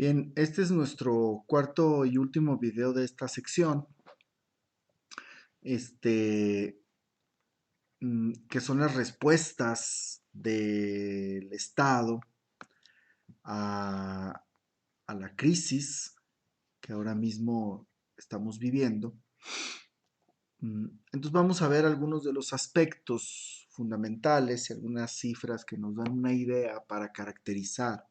Bien, este es nuestro cuarto y último video de esta sección, este, que son las respuestas del Estado a, a la crisis que ahora mismo estamos viviendo. Entonces vamos a ver algunos de los aspectos fundamentales y algunas cifras que nos dan una idea para caracterizar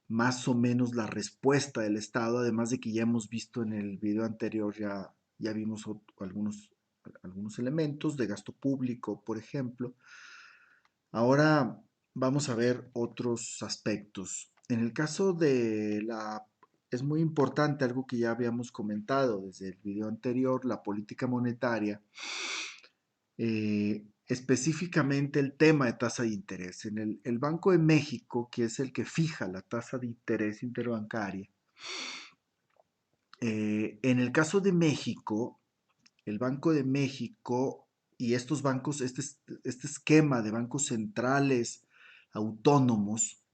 más o menos la respuesta del Estado, además de que ya hemos visto en el video anterior, ya vimos algunos elementos de gasto público, por ejemplo. Ahora vamos a ver otros aspectos. En el caso de es muy importante algo que ya habíamos comentado desde el video anterior, la política monetaria, específicamente el tema de tasa de interés. El Banco de México, que es el que fija la tasa de interés interbancaria, en el caso de México, el Banco de México y estos bancos, este esquema de bancos centrales autónomos,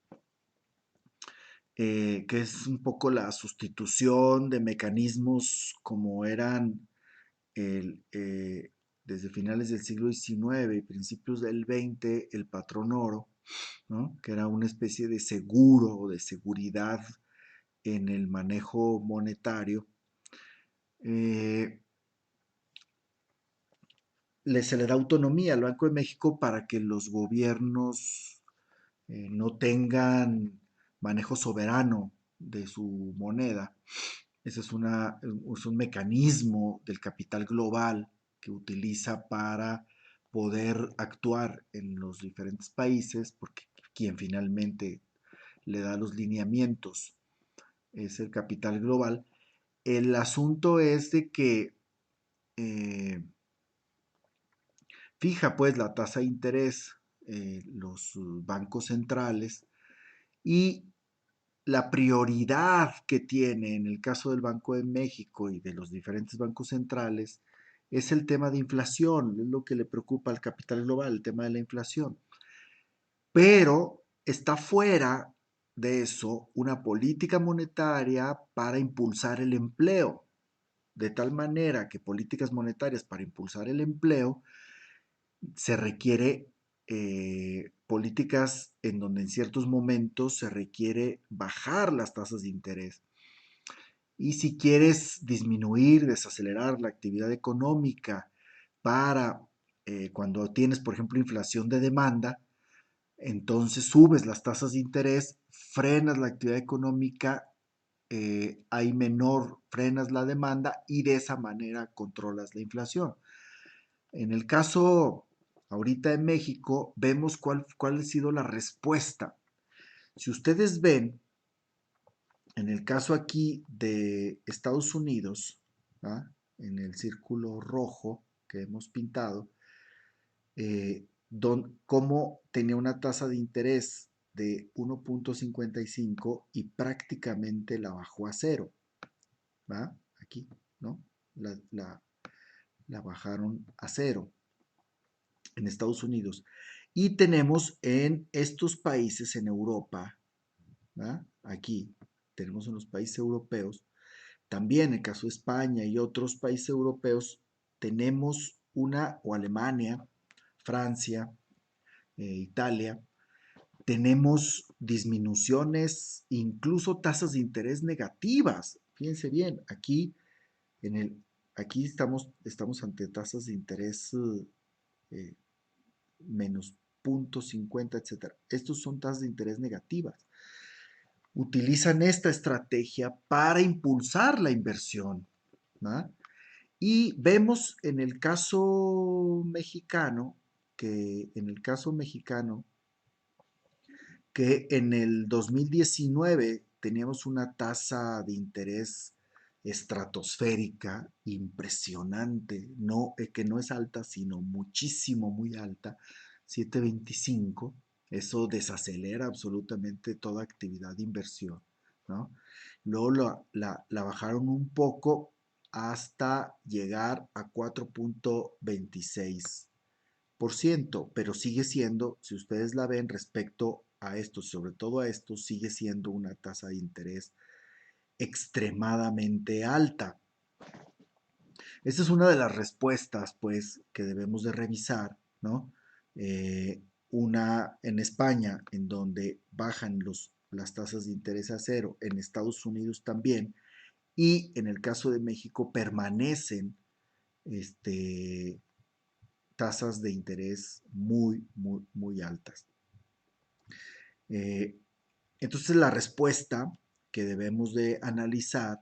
que es un poco la sustitución de mecanismos como eran el, desde finales del siglo XIX y principios del XX, el patrón oro, ¿no? Que era una especie de seguro o de seguridad en el manejo monetario. Eh, Se le da autonomía al Banco de México para que los gobiernos no tengan manejo soberano de su moneda. Ese es un mecanismo del capital global que utiliza para poder actuar en los diferentes países, porque quien finalmente le da los lineamientos es el capital global. El asunto es de que fija pues la tasa de interés los bancos centrales y la prioridad que tiene en el caso del Banco de México y de los diferentes bancos centrales es el tema de inflación, es lo que le preocupa al capital global, el tema de la inflación. Pero está fuera de eso una política monetaria para impulsar el empleo, de tal manera que políticas monetarias para impulsar el empleo se requiere políticas en donde en ciertos momentos se requiere bajar las tasas de interés. Y si quieres disminuir, desacelerar la actividad económica para cuando tienes, por ejemplo, inflación de demanda, entonces subes las tasas de interés, frenas la actividad económica, hay menor, frenas la demanda y de esa manera controlas la inflación. En el caso ahorita en México, vemos cuál ha sido la respuesta. Si ustedes ven, en el caso aquí de Estados Unidos, ¿ah? En el círculo rojo que hemos pintado, cómo tenía una tasa de interés de 1.55 y prácticamente la bajó a cero. ¿Va? Aquí, ¿no? La, la, la bajaron a cero en Estados Unidos. Y tenemos en estos países en Europa, ¿va? Aquí tenemos en los países europeos, también en el caso de España y otros países europeos, tenemos o Alemania, Francia, Italia, tenemos disminuciones, incluso tasas de interés negativas. Fíjense bien, en el, aquí estamos ante tasas de interés eh, menos 0.50, etcétera. Estos son tasas de interés negativas. Utilizan esta estrategia para impulsar la inversión, ¿no? Y vemos en el caso mexicano, que en el 2019 teníamos una tasa de interés estratosférica, impresionante, no, que no es alta, sino muchísimo, muy alta, 7.25. Eso desacelera absolutamente toda actividad de inversión, ¿no? Luego la bajaron un poco hasta llegar a 4.26%, pero sigue siendo, si ustedes la ven respecto a esto, sobre todo a esto, sigue siendo una tasa de interés extremadamente alta. Esta es una de las respuestas, pues, que debemos de revisar, ¿no? Una en España, en donde bajan las tasas de interés a cero, en Estados Unidos también, y en el caso de México permanecen este, tasas de interés muy, muy, muy altas. Eh, entonces la respuesta que debemos de analizar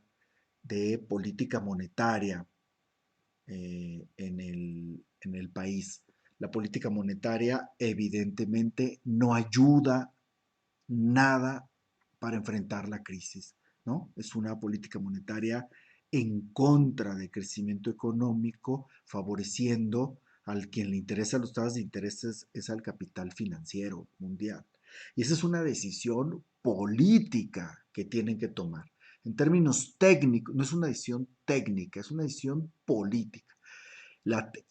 de política monetaria en el país. La política monetaria evidentemente no ayuda nada para enfrentar la crisis, ¿no? Es una política monetaria en contra del crecimiento económico, favoreciendo al quien le interesa los tasas de intereses es al capital financiero mundial. Y esa es una decisión política que tienen que tomar. En términos técnicos, no es una decisión técnica, es una decisión política.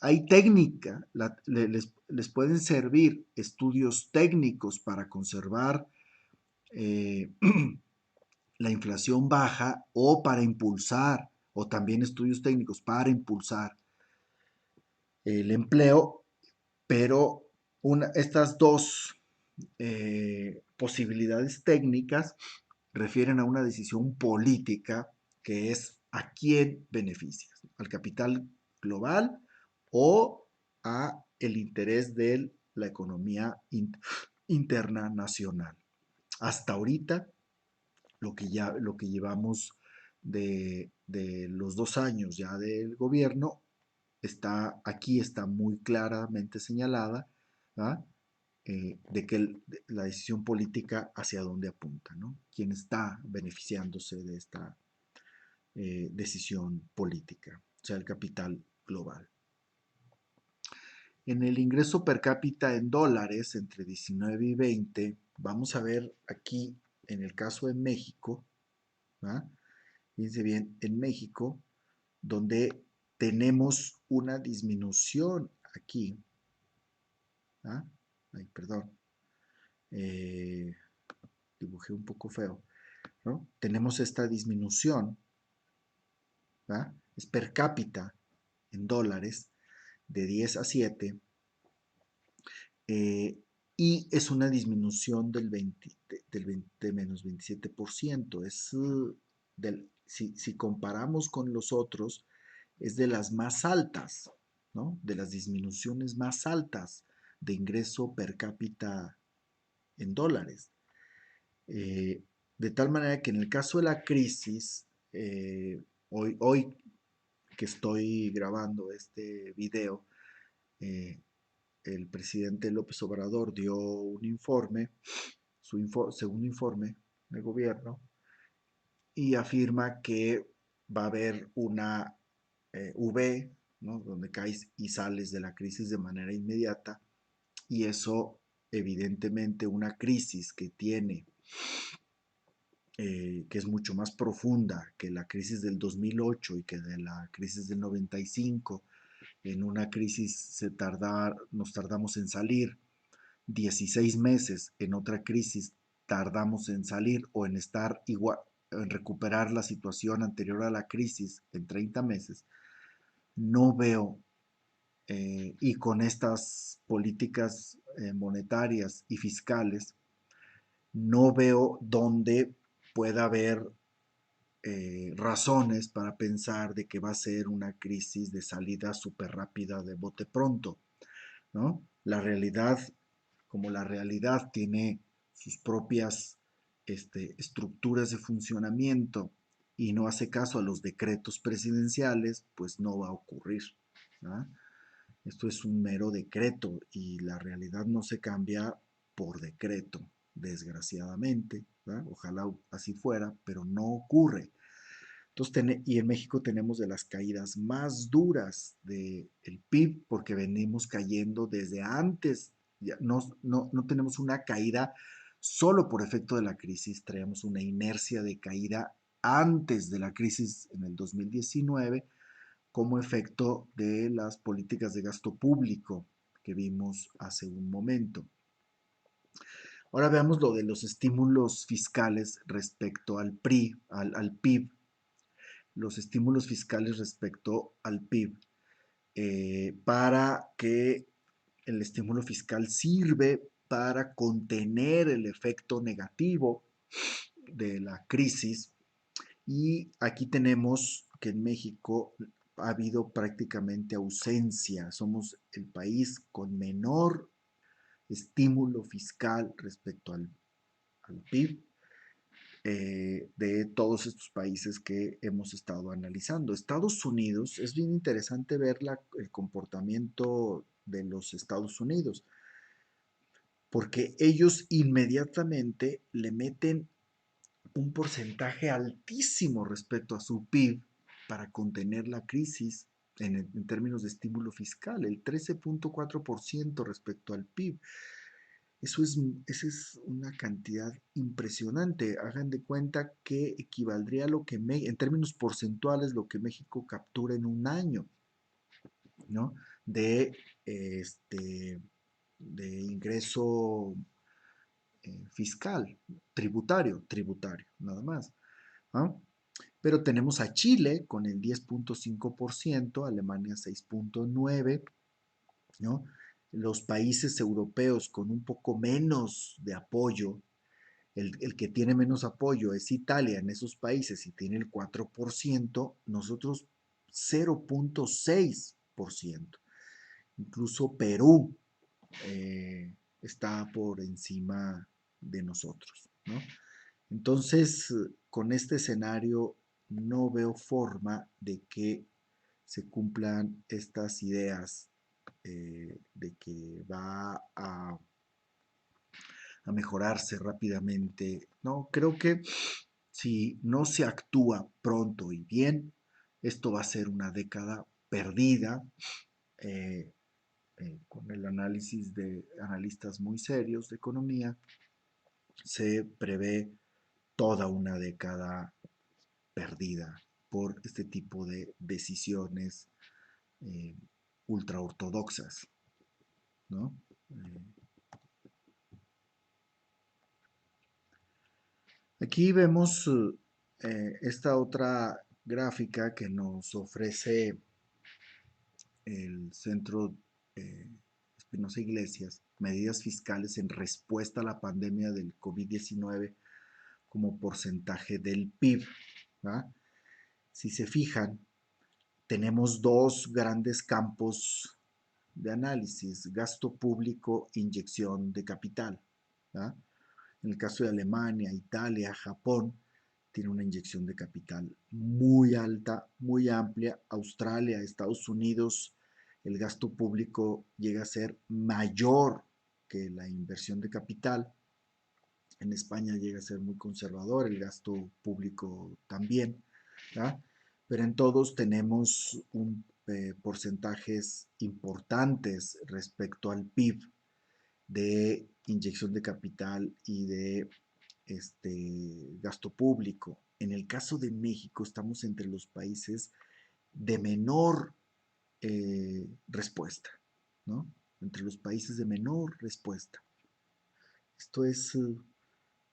Hay técnica, les pueden servir estudios técnicos para conservar eh, la inflación baja o para impulsar, o también estudios técnicos para impulsar el empleo, pero estas dos posibilidades técnicas refieren a una decisión política que es a quién beneficias, al capital global o a el interés de la economía interna nacional. Hasta ahorita, lo que llevamos de los 2 años ya del gobierno, aquí está muy claramente señalada, ¿verdad? De que la decisión política hacia dónde apunta, ¿no? ¿Quién está beneficiándose de esta decisión política? O sea, el capital global. En el ingreso per cápita en dólares entre 19 y 20, vamos a ver aquí, en el caso de México, ¿verdad? Fíjense bien, en México, donde tenemos una disminución aquí, ¿ah? Ay, perdón, eh, dibujé un poco feo, ¿no? Tenemos esta disminución, ¿verdad? Es per cápita en dólares de 10 a 7 eh, y es una disminución del 20 menos 27%. Si comparamos con los otros, es de las más altas, ¿no? De las disminuciones más altas de ingreso per cápita en dólares. De tal manera que en el caso de la crisis, hoy que estoy grabando este video, eh, el presidente López Obrador dio un informe, segundo informe del gobierno, y afirma que va a haber una V, ¿no? Donde caes y sales de la crisis de manera inmediata, y eso evidentemente una crisis que tiene que es mucho más profunda que la crisis del 2008 y que de la crisis del 95. En una crisis nos tardamos en salir 16 meses, en otra crisis tardamos en salir o en estar igual, en recuperar la situación anterior a la crisis en 30 meses. No veo, y con estas políticas monetarias y fiscales, no veo dónde pueda haber razones para pensar de que va a ser una crisis de salida súper rápida de bote pronto, ¿no? La realidad, como la realidad tiene sus propias estructuras de funcionamiento y no hace caso a los decretos presidenciales, pues no va a ocurrir, ¿no? Esto es un mero decreto y la realidad no se cambia por decreto, desgraciadamente, ¿verdad? Ojalá así fuera, pero no ocurre. Entonces, y en México tenemos de las caídas más duras del PIB porque venimos cayendo desde antes. Ya no tenemos una caída solo por efecto de la crisis, traemos una inercia de caída antes de la crisis en el 2019 como efecto de las políticas de gasto público que vimos hace un momento. Ahora veamos lo de los estímulos fiscales respecto al PRI, al PIB. Los estímulos fiscales respecto al PIB. Para que el estímulo fiscal sirve para contener el efecto negativo de la crisis. Y aquí tenemos que en México ha habido prácticamente ausencia. Somos el país con menor estímulo fiscal respecto al PIB de todos estos países que hemos estado analizando. Estados Unidos, es bien interesante ver el comportamiento de los Estados Unidos, porque ellos inmediatamente le meten un porcentaje altísimo respecto a su PIB para contener la crisis en términos de estímulo fiscal, el 13.4% respecto al PIB. Esa es una cantidad impresionante. Hagan de cuenta que equivaldría a lo que, en términos porcentuales, lo que México captura en un año, ¿no? De, de ingreso fiscal, tributario, nada más. ¿No? Pero tenemos a Chile con el 10.5%, Alemania 6.9%, ¿no? Los países europeos con un poco menos de apoyo, el que tiene menos apoyo es Italia en esos países y tiene el 4%, nosotros 0.6%. Incluso Perú está por encima de nosotros, ¿no? Entonces, con este escenario no veo forma de que se cumplan estas ideas de que va a mejorarse rápidamente. No, creo que si no se actúa pronto y bien, esto va a ser una década perdida. eh, con el análisis de analistas muy serios de economía, se prevé toda una década perdida por este tipo de decisiones eh, ultraortodoxas, ¿no? Aquí vemos esta otra gráfica que nos ofrece el Centro Espinosa Iglesias, medidas fiscales en respuesta a la pandemia del COVID-19 como porcentaje del PIB. ¿Va? Si se fijan, tenemos dos grandes campos de análisis, gasto público, inyección de capital. ¿Va? En el caso de Alemania, Italia, Japón, tiene una inyección de capital muy alta, muy amplia. Australia, Estados Unidos, el gasto público llega a ser mayor que la inversión de capital. En España llega a ser muy conservador, el gasto público también, ¿verdad? Pero en todos tenemos porcentajes importantes respecto al PIB de inyección de capital y de gasto público. En el caso de México estamos entre los países de menor respuesta, ¿no? Entre los países de menor respuesta. Esto es,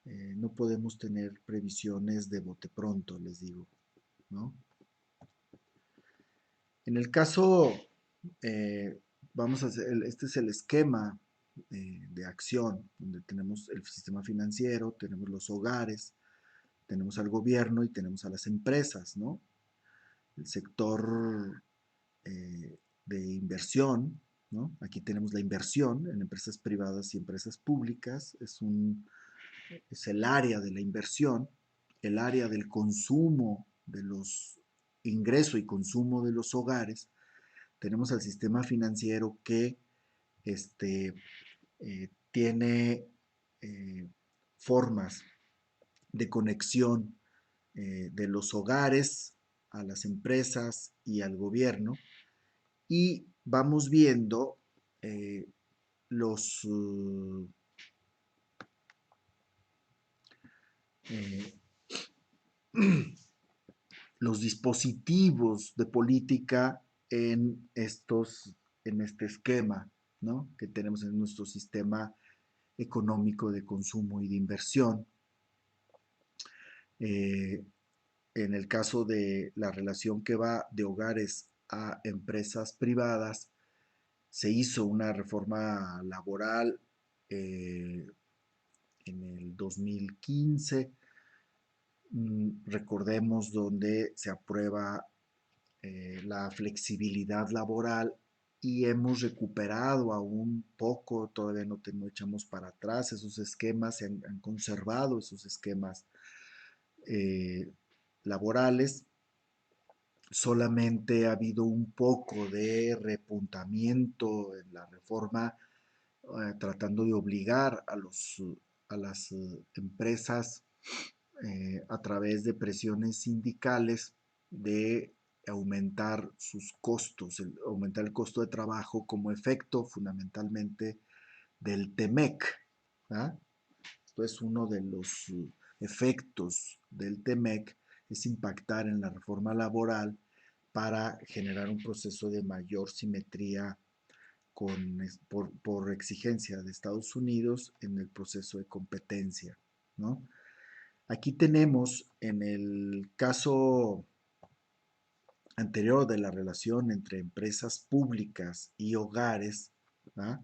no podemos tener previsiones de bote pronto, les digo, ¿no? En el caso, eh, vamos a hacer, este es el esquema de acción, donde tenemos el sistema financiero, tenemos los hogares, tenemos al gobierno y tenemos a las empresas, ¿no? El sector de inversión, ¿no? Aquí tenemos la inversión en empresas privadas y empresas públicas, es el área de la inversión, el área del consumo de los ingreso y consumo de los hogares. Tenemos al sistema financiero que tiene formas de conexión de los hogares a las empresas y al gobierno, y vamos viendo eh, los, eh, los dispositivos de política en este esquema, ¿no? Que tenemos en nuestro sistema económico de consumo y de inversión. En el caso de la relación que va de hogares a empresas privadas, se hizo una reforma laboral en el 2015, recordemos, donde se aprueba la flexibilidad laboral y hemos recuperado aún poco, todavía no echamos para atrás esos esquemas, se han conservado esos esquemas eh, laborales. Solamente ha habido un poco de repuntamiento en la reforma, tratando de obligar a las empresas a través de presiones sindicales de aumentar sus costos, aumentar el costo de trabajo como efecto fundamentalmente del TEMEC. ¿Ah? Esto es uno de los efectos del TEMEC, es impactar en la reforma laboral para generar un proceso de mayor simetría por exigencia de Estados Unidos en el proceso de competencia, ¿no? Aquí tenemos, en el caso anterior de la relación entre empresas públicas y hogares, ¿ah?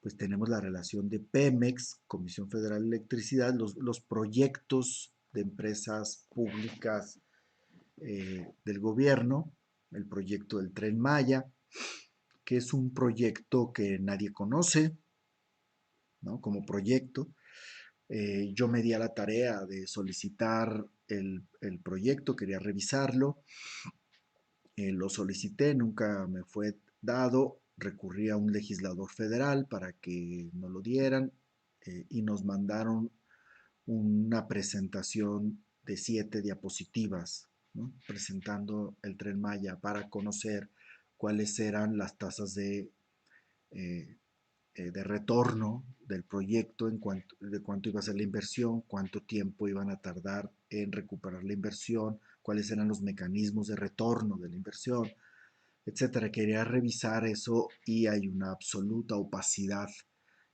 Pues tenemos la relación de Pemex, Comisión Federal de Electricidad, los proyectos de empresas públicas del gobierno, el proyecto del Tren Maya, que es un proyecto que nadie conoce, ¿no? Como proyecto. Yo me di a la tarea de solicitar el proyecto, quería revisarlo, lo solicité, nunca me fue dado, recurrí a un legislador federal para que nos lo dieran y nos mandaron una presentación de 7 diapositivas, ¿no? Presentando el Tren Maya para conocer cuáles eran las tasas eh, de retorno del proyecto, de cuánto iba a ser la inversión, cuánto tiempo iban a tardar en recuperar la inversión, cuáles eran los mecanismos de retorno de la inversión, etcétera. Quería revisar eso y hay una absoluta opacidad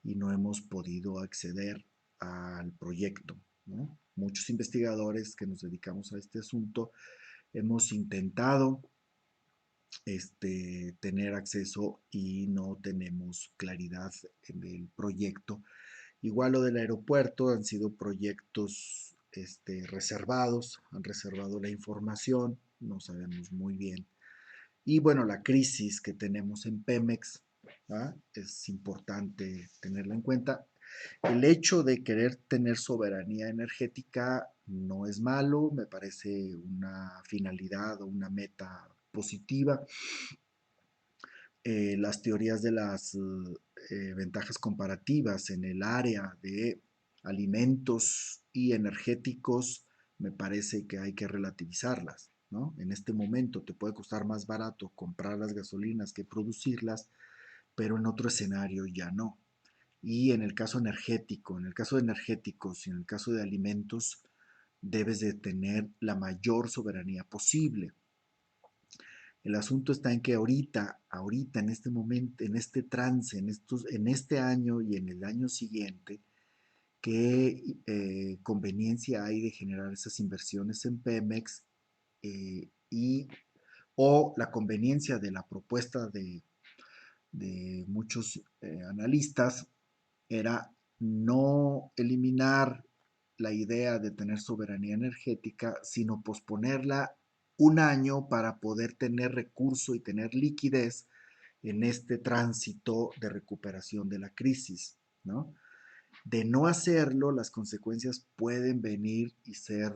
y no hemos podido acceder al proyecto, ¿no? Muchos investigadores que nos dedicamos a este asunto hemos intentado tener acceso y no tenemos claridad en el proyecto. Igual lo del aeropuerto, han sido proyectos reservados, han reservado la información, no sabemos muy bien. Y bueno, la crisis que tenemos en Pemex, ¿ah? Es importante tenerla en cuenta. El hecho de querer tener soberanía energética no es malo, me parece una finalidad o una meta positiva. Las teorías de las ventajas comparativas en el área de alimentos y energéticos, me parece que hay que relativizarlas, ¿no? En este momento te puede costar más barato comprar las gasolinas que producirlas, pero en otro escenario ya no. Y en el caso energético, en el caso de energéticos y en el caso de alimentos, debes de tener la mayor soberanía posible. El asunto está en que ahorita, en este momento, en este trance, en este año y en el año siguiente, qué conveniencia hay de generar esas inversiones en Pemex y o la conveniencia de la propuesta de muchos analistas era no eliminar la idea de tener soberanía energética, sino posponerla un año para poder tener recurso y tener liquidez en este tránsito de recuperación de la crisis, ¿no? De no hacerlo, las consecuencias pueden venir y ser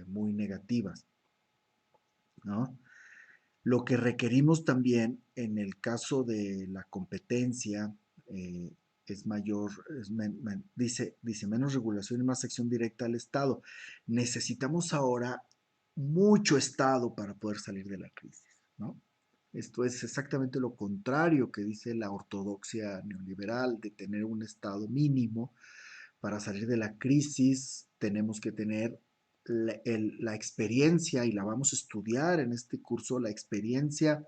muy negativas, ¿no? Lo que requerimos también en el caso de la competencia es mayor, dice menos regulación y más acción directa al Estado. Necesitamos ahora mucho Estado para poder salir de la crisis, ¿no? Esto es exactamente lo contrario que dice la ortodoxia neoliberal de tener un Estado mínimo. Para salir de la crisis tenemos que tener la experiencia, y la vamos a estudiar en este curso, la experiencia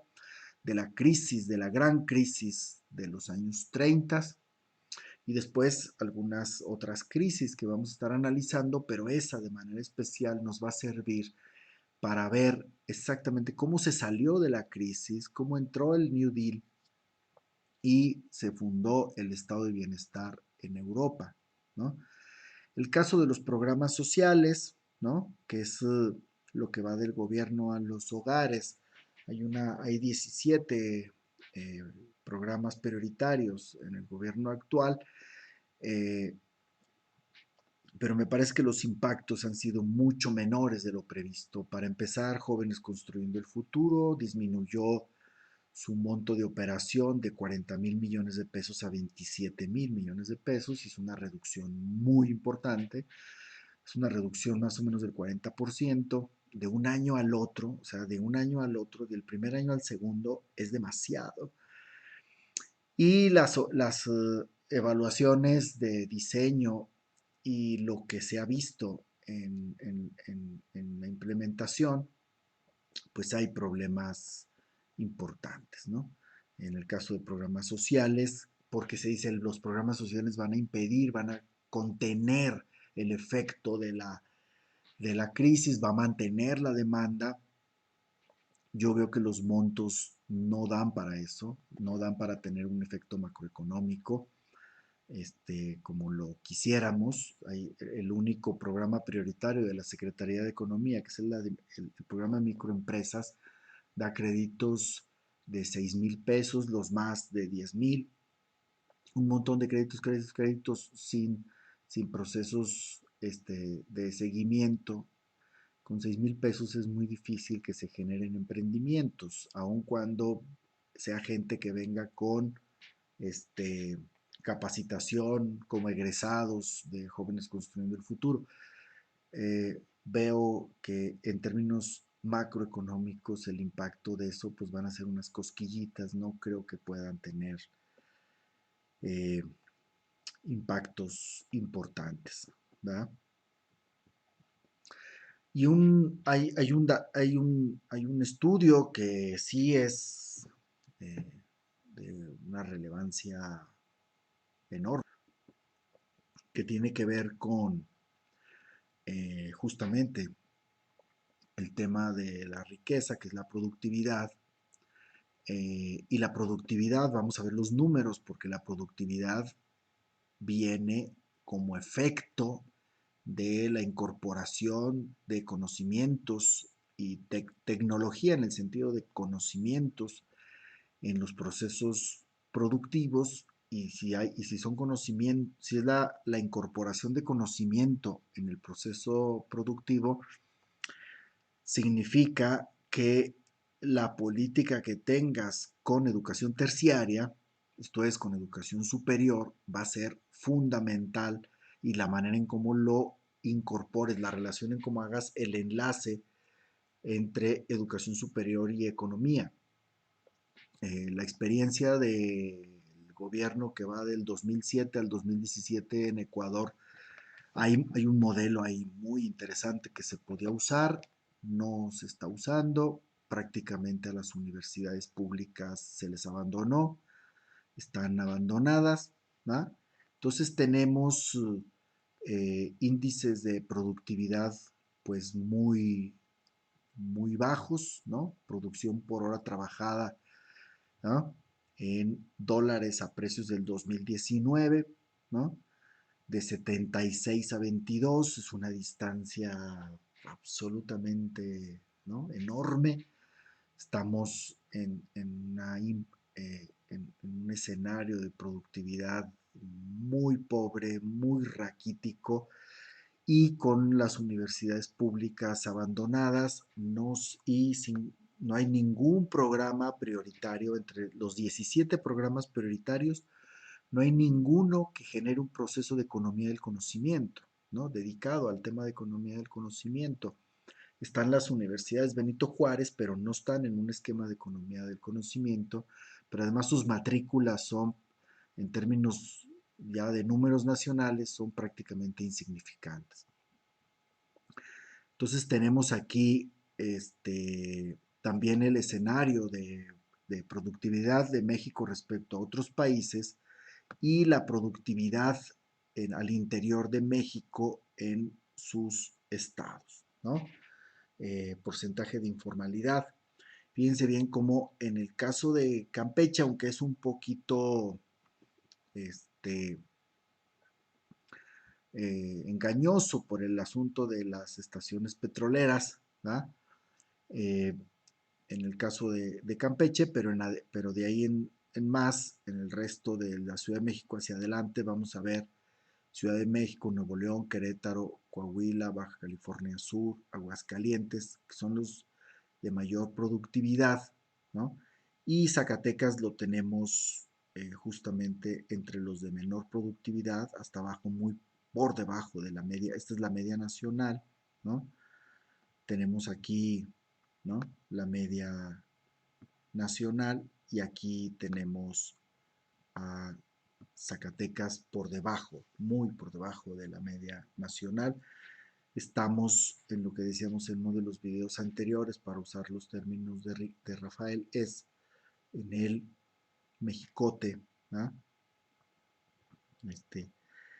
de la crisis, de la gran crisis de los años 30, y después algunas otras crisis que vamos a estar analizando, pero esa de manera especial nos va a servir para ver exactamente cómo se salió de la crisis, cómo entró el New Deal y se fundó el estado de bienestar en Europa, ¿no? El caso de los programas sociales, ¿no? Que es lo que va del gobierno a los hogares. Hay 17 eh, programas prioritarios en el gobierno actual, eh, pero me parece que los impactos han sido mucho menores de lo previsto. Para empezar, Jóvenes Construyendo el Futuro disminuyó su monto de operación de 40,000 millones de pesos a 27,000 millones de pesos. Es una reducción muy importante. Es una reducción más o menos del 40% de un año al otro. O sea, de un año al otro, del primer año al segundo, es demasiado. Y las evaluaciones de diseño y lo que se ha visto en la implementación, pues hay problemas importantes, ¿no? En el caso de programas sociales, porque se dice los programas sociales van a impedir, van a contener el efecto de la crisis, va a mantener la demanda. Yo veo que los montos no dan para eso, no dan para tener un efecto macroeconómico como lo quisiéramos. El único programa prioritario de la Secretaría de Economía, que es el programa de microempresas, da créditos de 6,000 pesos, los más de 10,000, un montón de créditos sin procesos de seguimiento. Con 6,000 pesos es muy difícil que se generen emprendimientos, aun cuando sea gente que venga con este, capacitación como egresados de Jóvenes Construyendo el Futuro. Veo que en términos macroeconómicos el impacto de eso pues van a ser unas cosquillitas, no creo que puedan tener eh, impactos importantes, ¿verdad? Y hay un estudio que sí es eh, de una relevancia enorme, que tiene que ver con justamente el tema de la riqueza, que es la productividad. Y la productividad, vamos a ver los números, porque la productividad viene como efecto de la incorporación de conocimientos y tecnología en el sentido de conocimientos en los procesos productivos. Y si son conocimientos, si es la incorporación de conocimiento en el proceso productivo, significa que la política que tengas con educación terciaria, esto es, con educación superior, va a ser fundamental, y la manera en cómo lo incorpores, la relación en cómo hagas el enlace entre educación superior y economía. La experiencia del gobierno que va del 2007 al 2017 en Ecuador, hay un modelo ahí muy interesante que se podía usar, no se está usando, prácticamente a las universidades públicas se les abandonó, están abandonadas, ¿no? Entonces tenemos índices de productividad pues muy, muy bajos, ¿no? Producción por hora trabajada, ¿no? En dólares a precios del 2019, ¿no? De 76 a 22, es una distancia absolutamente, ¿no?, enorme. Estamos en un escenario de productividad muy pobre, muy raquítico, y con las universidades públicas abandonadas no hay ningún programa prioritario entre los 17 programas prioritarios. No hay ninguno que genere un proceso de economía del conocimiento, ¿no?, dedicado al tema de economía del conocimiento. Están las universidades Benito Juárez, pero no están en un esquema de economía del conocimiento, pero además sus matrículas son, en términos ya de números nacionales, son prácticamente insignificantes. Entonces tenemos aquí también el escenario de productividad de México respecto a otros países, y la productividad al interior de México en sus estados, ¿no? Porcentaje de informalidad. Fíjense bien cómo en el caso de Campeche, aunque es un poquito este, engañoso por el asunto de las estaciones petroleras, ¿verdad? En el caso de Campeche, pero de ahí en más, en el resto de la Ciudad de México hacia adelante, vamos a ver Ciudad de México, Nuevo León, Querétaro, Coahuila, Baja California Sur, Aguascalientes, que son los de mayor productividad, ¿no? Y Zacatecas lo tenemos justamente entre los de menor productividad, hasta abajo, muy por debajo de la media. Esta es la media nacional, ¿no? Tenemos aquí, ¿no? La media nacional y aquí tenemos a Zacatecas por debajo, muy por debajo de la media nacional. Estamos en lo que decíamos en uno de los videos anteriores, para usar los términos de Rafael, es en el Mexicote. ¿Ah?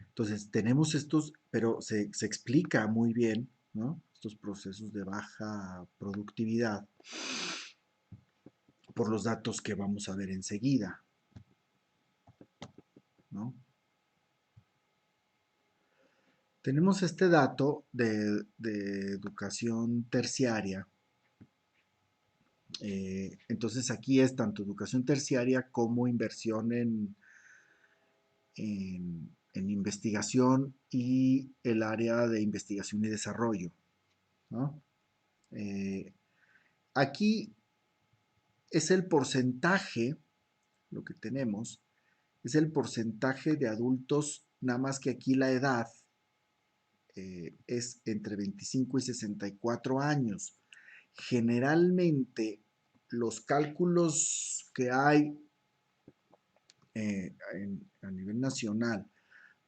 Entonces tenemos estos, pero se explica muy bien, ¿no? Estos procesos de baja productividad por los datos que vamos a ver enseguida, ¿no? Tenemos este dato de educación terciaria. Entonces aquí es tanto educación terciaria como inversión en investigación y el área de investigación y desarrollo, ¿no? Aquí es el porcentaje, lo que tenemos, es el porcentaje de adultos, nada más que aquí la edad es entre 25 y 64 años. Generalmente los cálculos que hay a nivel nacional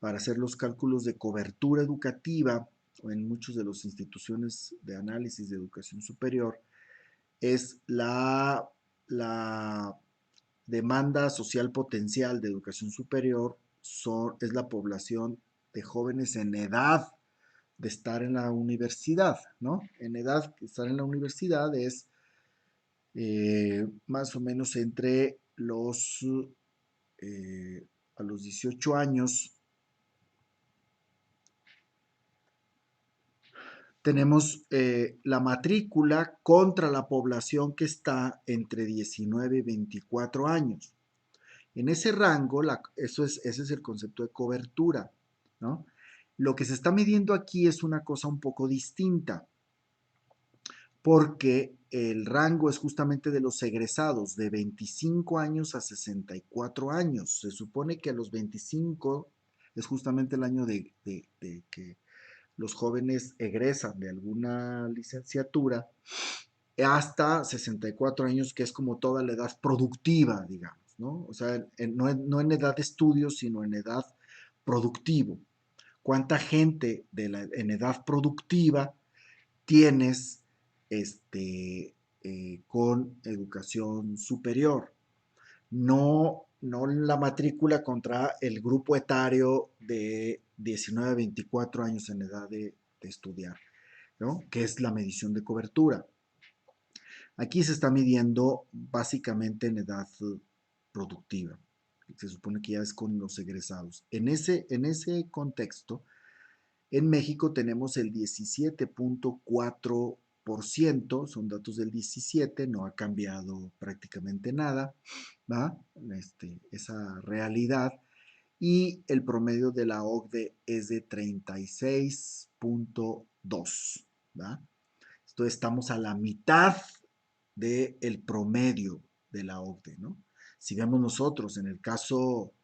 para hacer los cálculos de cobertura educativa o en muchas de las instituciones de análisis de educación superior es la demanda social potencial de educación superior es la población de jóvenes en edad de estar en la universidad, ¿no? En edad de estar en la universidad es más o menos entre a los 18 años tenemos la matrícula contra la población que está entre 19 y 24 años. En ese rango, ese es el concepto de cobertura, ¿no? Lo que se está midiendo aquí es una cosa un poco distinta, porque el rango es justamente de los egresados de 25 años a 64 años. Se supone que a los 25 es justamente el año de que los jóvenes egresan de alguna licenciatura, hasta 64 años, que es como toda la edad productiva, digamos, ¿no? O sea, no en edad de estudio, sino en edad productivo. ¿Cuánta gente en edad productiva tienes con educación superior? No la matrícula contra el grupo etario de 19 a 24 años en edad de estudiar, ¿no? Que es la medición de cobertura. Aquí se está midiendo básicamente en edad productiva. Se supone que ya es con los egresados. En ese contexto, en México tenemos el 17.4%, son datos del 17, no ha cambiado prácticamente nada, ¿va? Esa realidad. Y el promedio de la OCDE es de 36.2, ¿va? Entonces estamos a la mitad del promedio de la OCDE, ¿no? Si vemos nosotros en el caso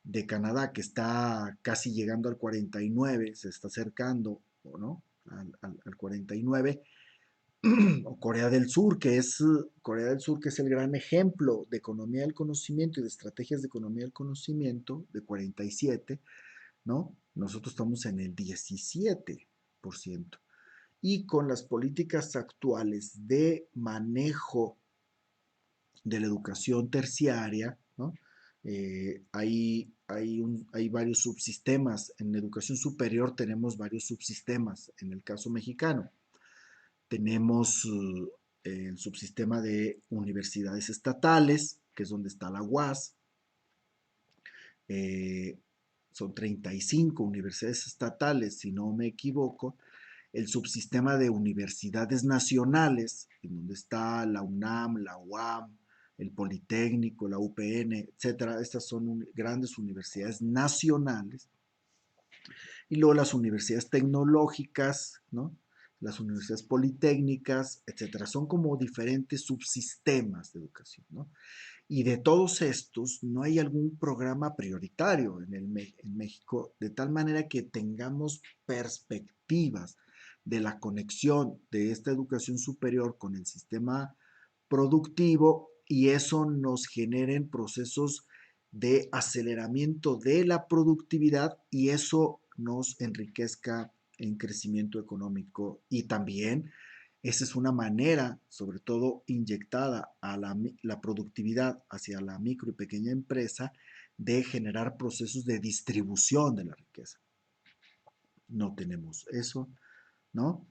de Canadá, que está casi llegando al 49, se está acercando, ¿no? Al 49, o Corea del Sur, que es el gran ejemplo de economía del conocimiento y de estrategias de economía del conocimiento, de 47, ¿no? Nosotros estamos en el 17%. Y con las políticas actuales de manejo de la educación terciaria, ¿no? Hay hay varios subsistemas. En educación superior tenemos varios subsistemas. En el caso mexicano, tenemos el subsistema de universidades estatales, que es donde está la UAS. Son 35 universidades estatales, si no me equivoco. El subsistema de universidades nacionales, en donde está la UNAM, la UAM, el Politécnico, la UPN, etcétera. Estas son grandes universidades nacionales. Y luego las universidades tecnológicas, ¿no? Las universidades politécnicas, etcétera. Son como diferentes subsistemas de educación, ¿no? Y de todos estos, no hay algún programa prioritario en México, de tal manera que tengamos perspectivas de la conexión de esta educación superior con el sistema productivo y eso nos generen procesos de aceleramiento de la productividad y eso nos enriquezca en crecimiento económico y también esa es una manera, sobre todo inyectada a la productividad hacia la micro y pequeña empresa, de generar procesos de distribución de la riqueza. No tenemos eso, ¿no?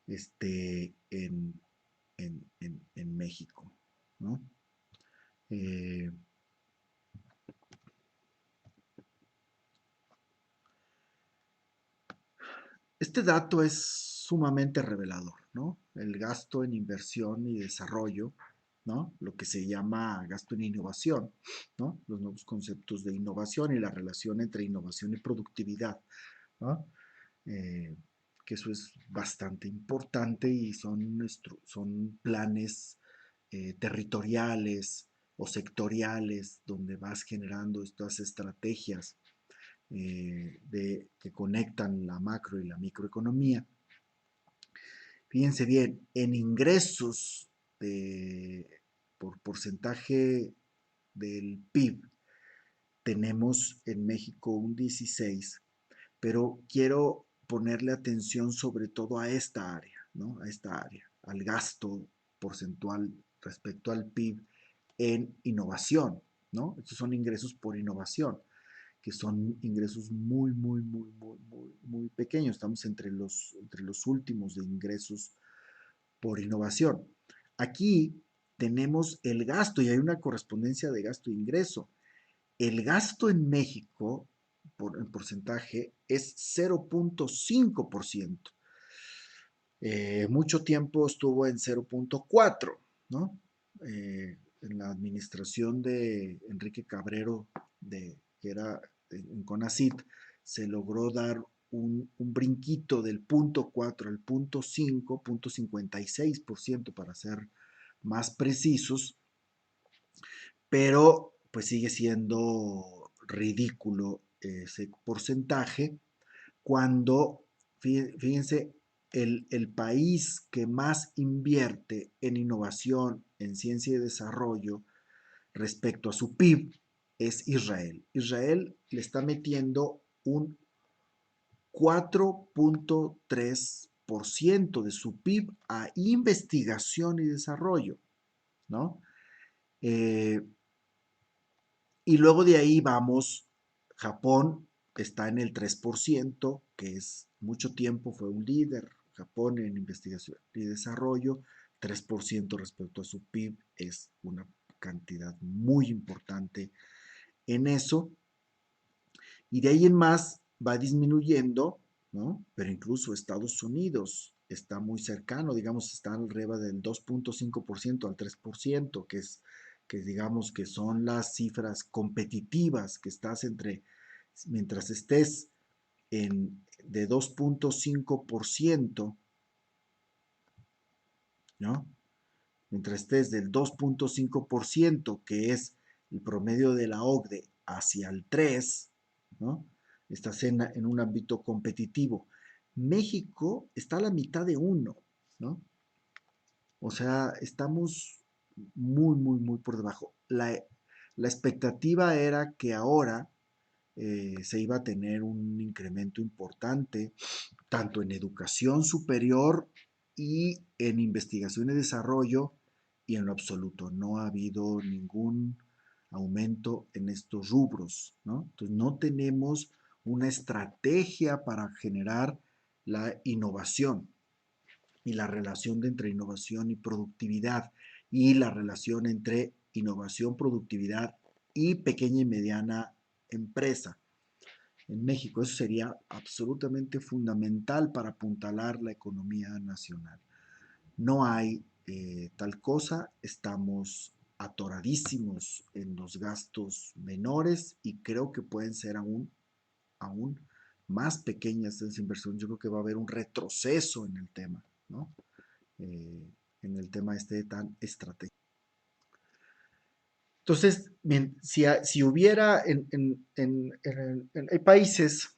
En México, ¿no? Eh, Este dato es sumamente revelador, ¿no? El gasto en inversión y desarrollo, ¿no? Lo que se llama gasto en innovación, ¿no? Los nuevos conceptos de innovación y la relación entre innovación y productividad, ¿no? Eh, que eso es bastante importante y son planes territoriales o sectoriales donde vas generando estas estrategias que conectan la macro y la microeconomía. Fíjense bien, en ingresos por porcentaje del PIB tenemos en México un 16, pero quiero ponerle atención sobre todo a esta área, ¿no? A esta área, al gasto porcentual respecto al PIB en innovación, ¿no? Estos son ingresos por innovación que son ingresos muy pequeños. Estamos entre los últimos de ingresos por innovación. Aquí tenemos el gasto y hay una correspondencia de gasto e ingreso. El gasto en México, en porcentaje, es 0.5%. Mucho tiempo estuvo en 0.4%, ¿no? En la administración de Enrique Cabrero, que era en CONACYT, se logró dar un brinquito del 0.4 al 0.5, 0.56% para ser más precisos, pero pues sigue siendo ridículo ese porcentaje cuando, fíjense, el país que más invierte en innovación, en ciencia y desarrollo respecto a su PIB es Israel. Israel le está metiendo un 4.3% de su PIB a investigación y desarrollo, ¿no? Eh, y luego de ahí vamos, Japón está en el 3%, que es mucho tiempo, fue un líder, Japón en investigación y desarrollo, 3% respecto a su PIB es una cantidad muy importante en eso. Y de ahí en más va disminuyendo, ¿no? Pero incluso Estados Unidos está muy cercano, digamos, está alrededor del 2.5% al 3%, que digamos que son las cifras competitivas que estás mientras estés de 2.5%, ¿no? Mientras estés del 2.5%, que es el promedio de la OCDE, hacia el 3%, ¿no? Estás en un ámbito competitivo. México está a la mitad de 1, ¿no? O sea, estamos muy por debajo. La expectativa era que ahora se iba a tener un incremento importante, tanto en educación superior y en investigación y desarrollo, y en lo absoluto no ha habido ningún aumento en estos rubros, ¿no? Entonces no tenemos una estrategia para generar la innovación y la relación entre innovación y productividad y la relación entre innovación, productividad y pequeña y mediana empresa en México. Eso sería absolutamente fundamental para apuntalar la economía nacional. No hay tal cosa, estamos atoradísimos en los gastos menores y creo que pueden ser aún más pequeñas esas inversiones. Yo creo que va a haber un retroceso en el tema, ¿no? En el tema este tan estratégico. Entonces, bien, si hubiera hay países,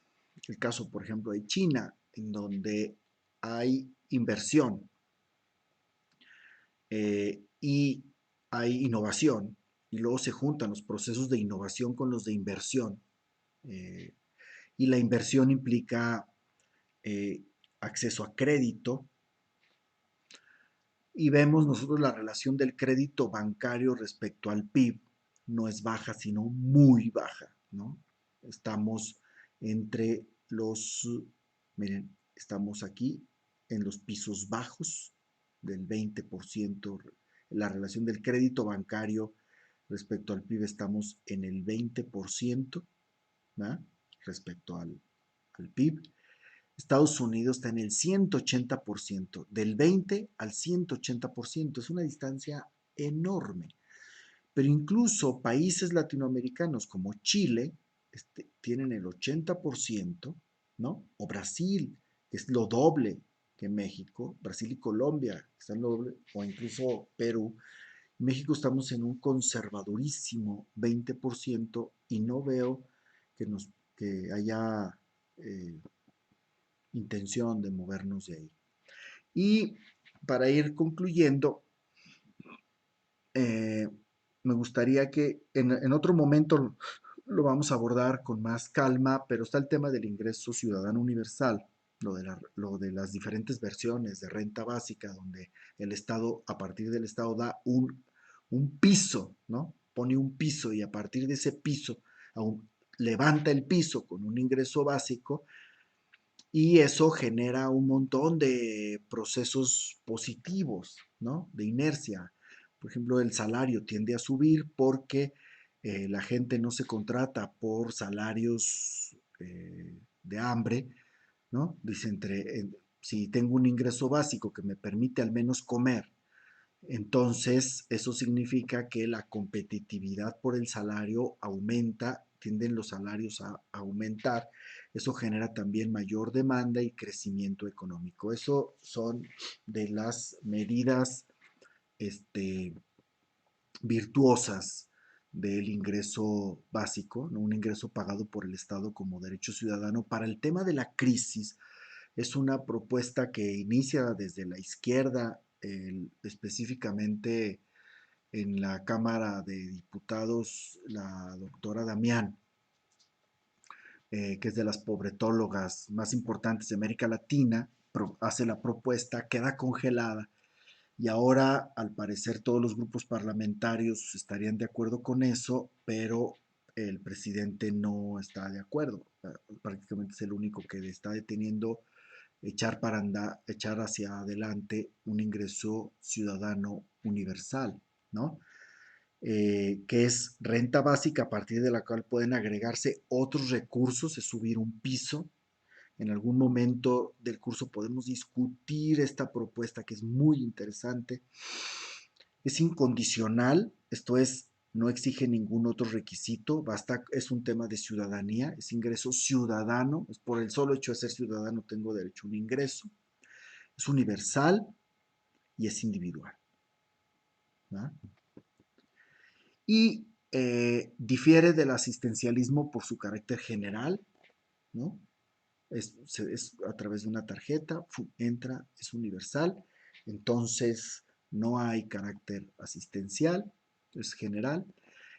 el caso por ejemplo de China, en donde hay inversión y hay innovación, y luego se juntan los procesos de innovación con los de inversión, eh, y la inversión implica eh, acceso a crédito, y vemos nosotros la relación del crédito bancario respecto al PIB, no es baja, sino muy baja, ¿no? Estamos entre los, miren, estamos aquí en los pisos bajos del 20%, la relación del crédito bancario respecto al PIB estamos en el 20%, ¿verdad? Respecto al PIB. Estados Unidos está en el 180%, del 20 al 180%, es una distancia enorme. Pero incluso países latinoamericanos como Chile tienen el 80%, ¿no? O Brasil, que es lo doble que México, Brasil y Colombia están lo doble, o incluso Perú. En México estamos en un conservadurísimo 20% y no veo que haya intención de movernos de ahí. Y para ir concluyendo, eh, me gustaría que en otro momento lo vamos a abordar con más calma, pero está el tema del ingreso ciudadano universal, lo de las diferentes versiones de renta básica, donde el Estado, a partir del Estado, da un piso, ¿no? Pone un piso y a partir de ese piso levanta el piso con un ingreso básico y eso genera un montón de procesos positivos, ¿no? De inercia. Por ejemplo, el salario tiende a subir porque la gente no se contrata por salarios de hambre, ¿no? Dice, si tengo un ingreso básico que me permite al menos comer, entonces eso significa que la competitividad por el salario aumenta, tienden los salarios a aumentar. Eso genera también mayor demanda y crecimiento económico. Eso son de las medidas este, virtuosas del ingreso básico, ¿no? Un ingreso pagado por el Estado como derecho ciudadano. Para el tema de la crisis, es una propuesta que inicia desde la izquierda, específicamente en la Cámara de Diputados, la doctora Damián, que es de las pobretólogas más importantes de América Latina, hace la propuesta, queda congelada y ahora al parecer todos los grupos parlamentarios estarían de acuerdo con eso, pero el presidente no está de acuerdo. Prácticamente es el único que está deteniendo echar hacia adelante un ingreso ciudadano universal, ¿no? Que es renta básica a partir de la cual pueden agregarse otros recursos, es subir un piso. En algún momento del curso podemos discutir esta propuesta que es muy interesante. Es incondicional, esto es, no exige ningún otro requisito, basta, es un tema de ciudadanía, es ingreso ciudadano, es por el solo hecho de ser ciudadano tengo derecho a un ingreso, es universal y es individual, ¿verdad? Y difiere del asistencialismo por su carácter general, ¿no? Es a través de una tarjeta, entra, es universal, entonces no hay carácter asistencial, es general.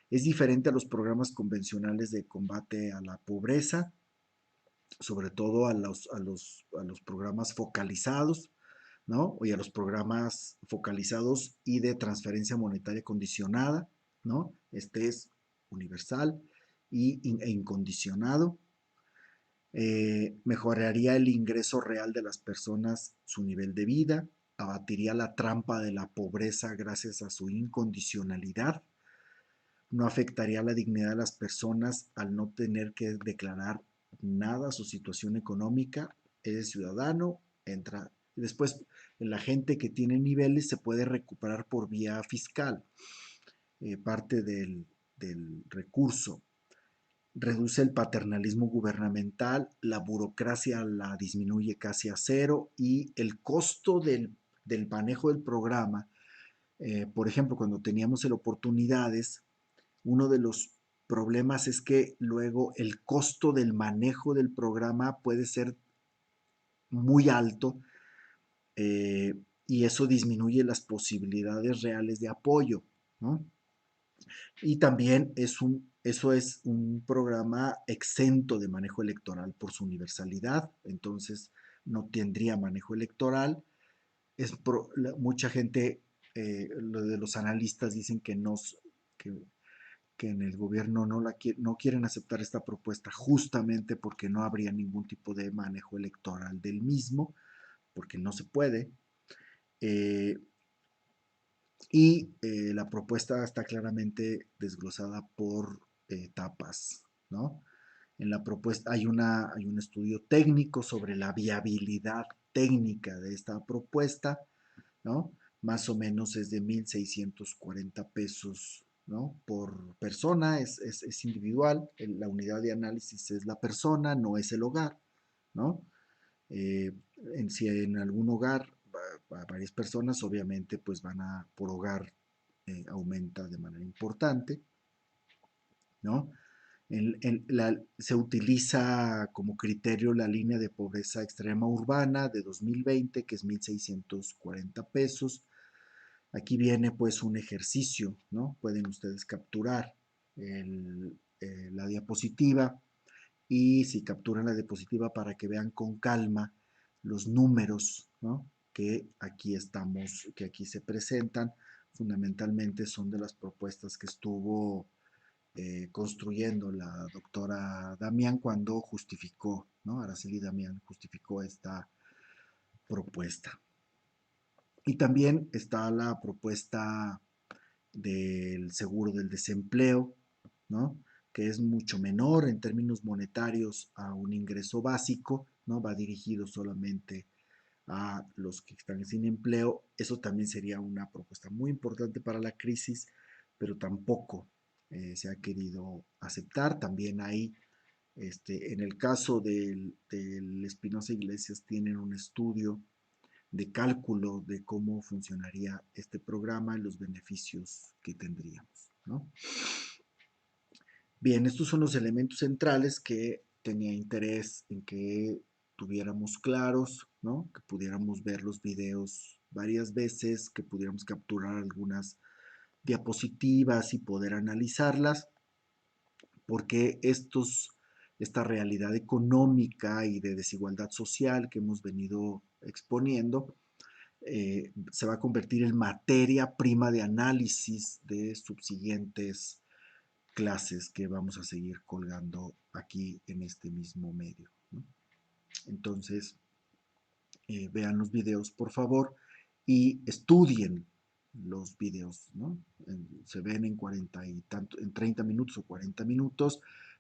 Es diferente a los programas convencionales de combate a la pobreza, sobre todo a los programas focalizados, ¿no? Y a los programas focalizados y de transferencia monetaria condicionada, ¿no? Este es universal e incondicionado. Mejoraría el ingreso real de las personas, su nivel de vida, abatiría la trampa de la pobreza gracias a su incondicionalidad, no afectaría la dignidad de las personas al no tener que declarar nada su situación económica, es ciudadano, entra. Después, la gente que tiene niveles se puede recuperar por vía fiscal, parte del recurso. Reduce el paternalismo gubernamental, la burocracia la disminuye casi a cero y el costo del manejo del programa, por ejemplo, cuando teníamos el oportunidades, uno de los problemas es que luego el costo del manejo del programa puede ser muy alto, eh, y eso disminuye las posibilidades reales de apoyo, ¿no? Y también eso es un programa exento de manejo electoral por su universalidad, entonces no tendría manejo electoral. Mucha gente, lo de los analistas dicen que, que en el gobierno no quieren aceptar esta propuesta justamente porque no habría ningún tipo de manejo electoral del mismo, porque no se puede. Eh, la propuesta está claramente desglosada por etapas, ¿no? En la propuesta hay un estudio técnico sobre la viabilidad técnica de esta propuesta, ¿no? Más o menos es de 1,640 pesos, ¿no? Por persona, es individual, la unidad de análisis es la persona, no es el hogar, ¿no? Eh, si en algún hogar varias personas, obviamente, pues por hogar aumenta de manera importante, ¿no? Se utiliza como criterio la línea de pobreza extrema urbana de 2020, que es 1,640 pesos. Aquí viene pues un ejercicio, ¿no? Pueden ustedes capturar la diapositiva y si capturan la diapositiva para que vean con calma los números, ¿no? Que aquí se presentan, fundamentalmente son de las propuestas que estuvo construyendo la doctora Damián cuando justificó, ¿no? Araceli Damián justificó esta propuesta. Y también está la propuesta del seguro del desempleo, ¿no? Que es mucho menor en términos monetarios a un ingreso básico, ¿no? Va dirigido solamente a los que están sin empleo. Eso también sería una propuesta muy importante para la crisis, pero tampoco se ha querido aceptar. También hay, en el caso del Espinosa Iglesias, tienen un estudio de cálculo de cómo funcionaría este programa y los beneficios que tendríamos, ¿no? Bien, estos son los elementos centrales que tenía interés en que tuviéramos claros, ¿no? Que pudiéramos ver los videos varias veces, que pudiéramos capturar algunas diapositivas y poder analizarlas, porque esta realidad económica y de desigualdad social que hemos venido exponiendo, se va a convertir en materia prima de análisis de subsiguientes clases que vamos a seguir colgando aquí en este mismo medio, ¿no? Entonces, vean los videos, por favor, y estudien los videos, ¿no? Se ven en 40 y tanto, en 30 minutos o 40 minutos,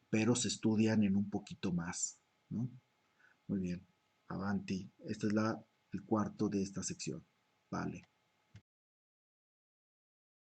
pero se estudian en un poquito más, ¿no? Muy bien, avanti. Este es el cuarto de esta sección. Vale.